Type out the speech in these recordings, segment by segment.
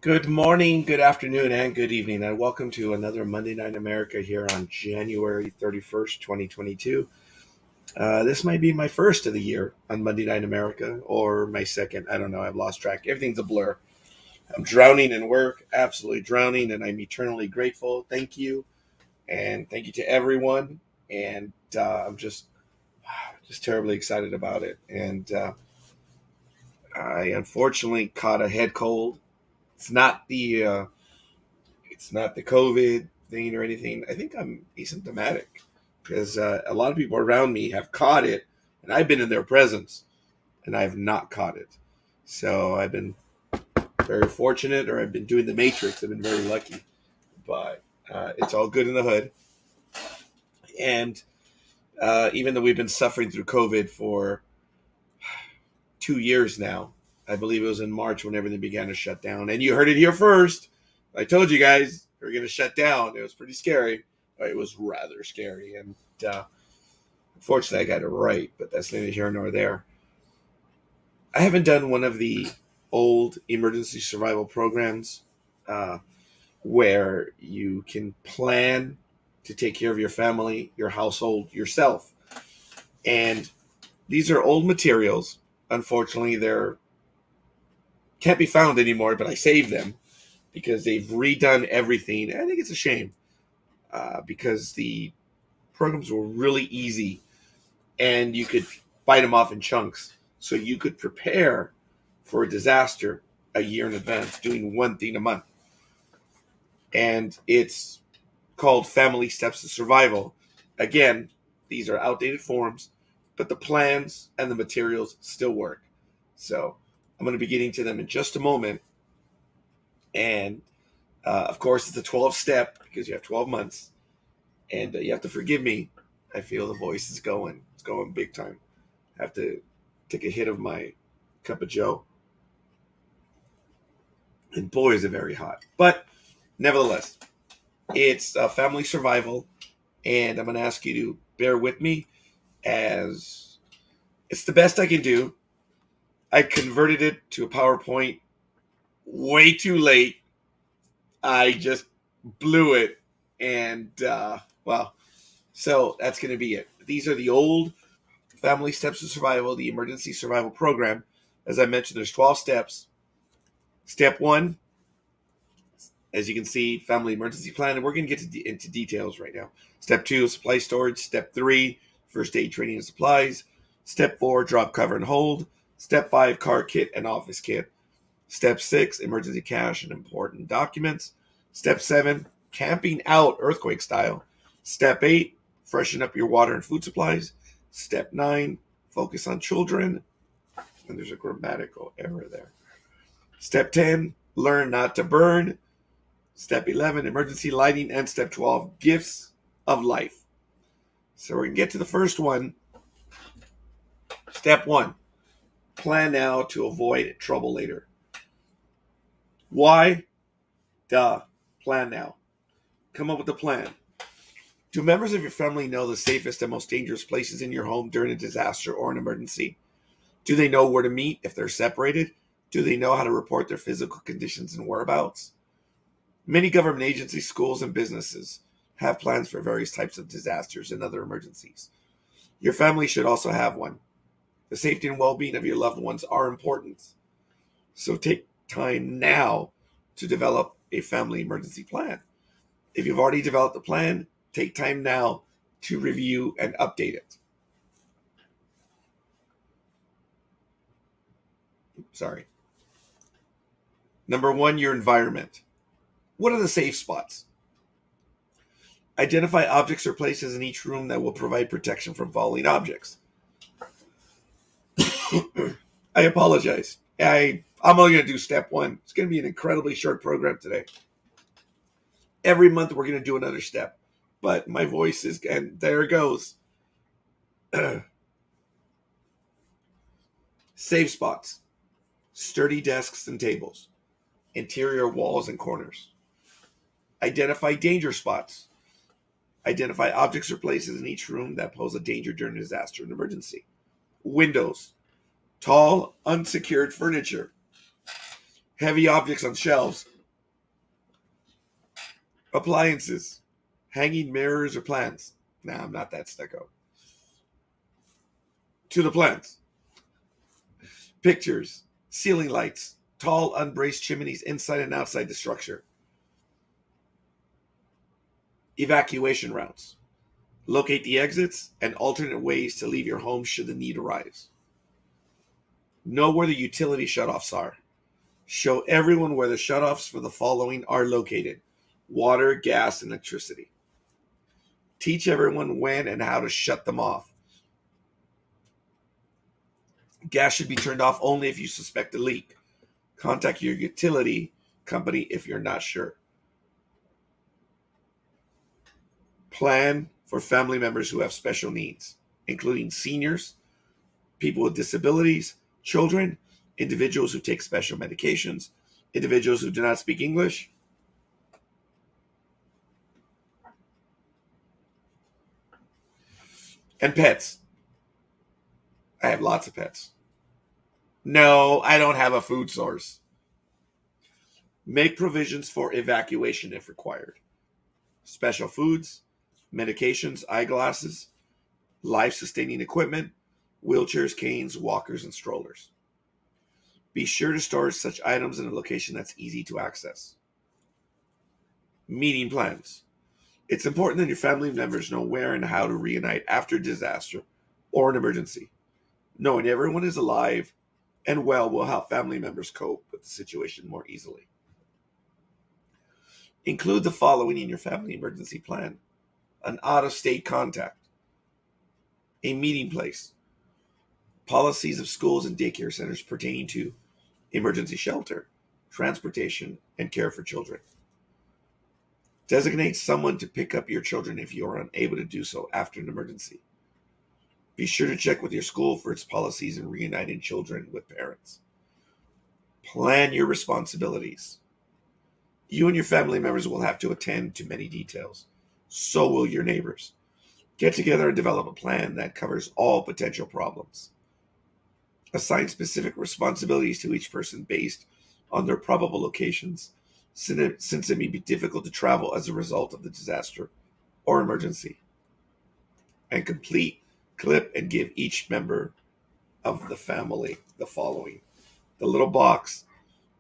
Good morning, good afternoon, and good evening, and welcome to another Monday Night America here on January 31st, 2022. This might be my first of the year on Monday Night America, or my second. I don't know. I've lost track. Everything's a blur. I'm drowning in work, absolutely drowning, and I'm eternally grateful. Thank you, and thank you to everyone. And I'm just terribly excited about it. And I unfortunately caught a head cold. It's not the COVID thing or anything. I think I'm asymptomatic because a lot of people around me have caught it, and I've been in their presence, and I have not caught it. So I've been very fortunate, or I've been doing the Matrix. I've been very lucky, but it's all good in the hood. And even though we've been suffering through COVID for 2 years now, I believe it was in March when everything began to shut down. And you heard it here first. I told you guys we were going to shut down. It was pretty scary. It was rather scary. And unfortunately, I got it right, but that's neither here nor there. I haven't done one of the old emergency survival programs where you can plan to take care of your family, your household, yourself. And these are old materials. Unfortunately, they're can't be found anymore, but I saved them because they've redone everything. I think it's a shame because the programs were really easy and you could bite them off in chunks. So you could prepare for a disaster a year in advance, doing one thing a month. And it's called Family Steps to Survival. Again, these are outdated forms, but the plans and the materials still work. So I'm going to be getting to them in just a moment. And of course, it's a 12-step because you have 12 months. And you have to forgive me. I feel the voice is going. It's going big time. I have to take a hit of my cup of joe. And boy, is it very hot. But nevertheless, it's family survival. And I'm going to ask you to bear with me as it's the best I can do. I converted it to a PowerPoint way too late. I just blew it. And, so that's going to be it. These are the old Family Steps to Survival, the Emergency Survival Program. As I mentioned, there's 12 steps. Step 1, as you can see, Family Emergency Plan. And we're going to get into details right now. Step 2, Supply Storage. Step 3, First Aid Training and Supplies. Step 4, Drop, Cover, and Hold. Step 5, Car Kit and Office Kit. Step 6, Emergency Cash and Important Documents. Step 7, Camping Out, earthquake style. Step 8, Freshen up your water and food supplies. Step 9, Focus on children. And there's a grammatical error there. Step 10, Learn not to burn. Step 11, Emergency lighting. And step 12, Gifts of life. So we're going to get to the first one. Step 1, plan now to avoid trouble later. Why? Plan now. Come up with a plan. Do members of your family know the safest and most dangerous places in your home during a disaster or an emergency? Do they know where to meet if they're separated? Do they know how to report their physical conditions and whereabouts? Many government agencies, schools, and businesses have plans for various types of disasters and other emergencies. Your family should also have one. The safety and well-being of your loved ones are important. So take time now to develop a family emergency plan. If you've already developed a plan, take time now to review and update it. Sorry. Number 1, your environment. What are the safe spots? Identify objects or places in each room that will provide protection from falling objects. I apologize. I'm only going to do step 1. It's going to be an incredibly short program today. Every month we're going to do another step. But my voice is, and there it goes. Safe spots. Sturdy desks and tables. Interior walls and corners. Identify danger spots. Identify objects or places in each room that pose a danger during a disaster and emergency. Windows. Tall, unsecured furniture. Heavy objects on shelves. Appliances, hanging mirrors or plants. Nah, I'm not that stucco. To the plants. Pictures, ceiling lights, tall unbraced chimneys inside and outside the structure. Evacuation routes. Locate the exits and alternate ways to leave your home should the need arise. Know where the utility shutoffs are. Show everyone where the shutoffs for the following are located: water, gas, and electricity. Teach everyone when and how to shut them off. Gas should be turned off only if you suspect a leak. Contact your utility company if you're not sure. Plan for family members who have special needs, including seniors, people with disabilities, children, individuals who take special medications, individuals who do not speak English. And pets. I have lots of pets. No, I don't have a food source. Make provisions for evacuation if required. Special foods, medications, eyeglasses, life sustaining equipment, wheelchairs, canes, walkers, and strollers. Be sure to store such items in a location that's easy to access. Meeting plans. It's important that your family members know where and how to reunite after a disaster or an emergency. Knowing everyone is alive and well will help family members cope with the situation more easily. Include the following in your family emergency plan: an out of state contact, a meeting place, policies of schools and daycare centers pertaining to emergency shelter, transportation, and care for children. Designate someone to pick up your children if you are unable to do so after an emergency. Be sure to check with your school for its policies in reuniting children with parents. Plan your responsibilities. You and your family members will have to attend to many details. So will your neighbors. Get together and develop a plan that covers all potential problems. Assign specific responsibilities to each person based on their probable locations, since it may be difficult to travel as a result of the disaster or emergency. And complete, clip, and give each member of the family the following: the little box,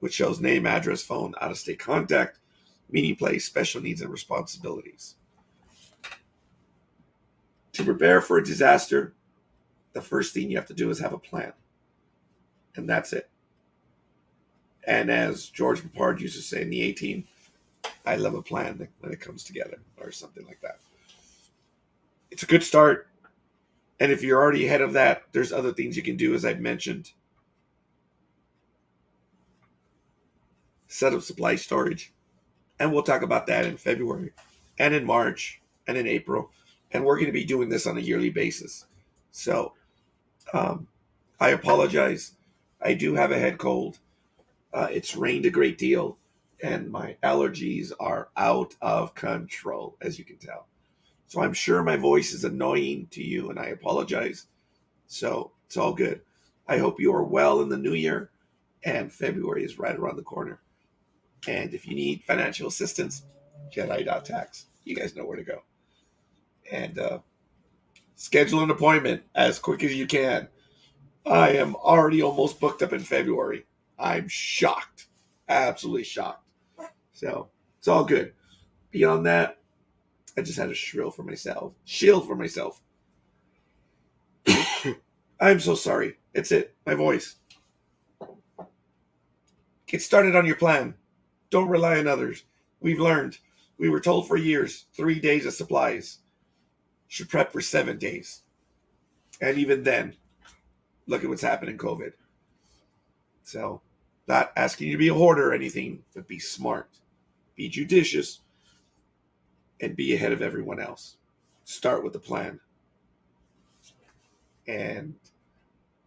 which shows name, address, phone, out of state contact, meeting place, special needs, and responsibilities. To prepare for a disaster, the first thing you have to do is have a plan. And that's it. And as George Papard used to say in the A-Team, I love a plan when it comes together, or something like that. It's a good start. And if you're already ahead of that, there's other things you can do, as I've mentioned. Set up supply storage. And we'll talk about that in February and in March and in April. And we're going to be doing this on a yearly basis. So I apologize. I do have a head cold. It's rained a great deal, and my allergies are out of control, as you can tell. So I'm sure my voice is annoying to you, and I apologize. So it's all good. I hope you are well in the new year, and February is right around the corner. And if you need financial assistance, Jedi.tax. You guys know where to go. And schedule an appointment as quick as you can. I am already almost booked up in February. I'm shocked. Absolutely shocked. So it's all good. Beyond that, I just had a shield for myself. I'm so sorry. It's it. My voice. Get started on your plan. Don't rely on others. We've learned. We were told for years, 3 days of supplies. Should prep for 7 days. And even then, look at what's happened in COVID. So, not asking you to be a hoarder or anything, but be smart, be judicious, and be ahead of everyone else. Start with the plan. And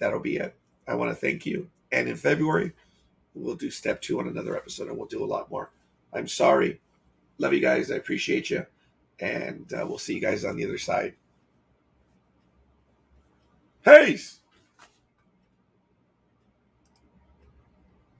that'll be it. I want to thank you. And in February, we'll do step 2 on another episode, and we'll do a lot more. I'm sorry. Love you guys. I appreciate you. And we'll see you guys on the other side. Peace!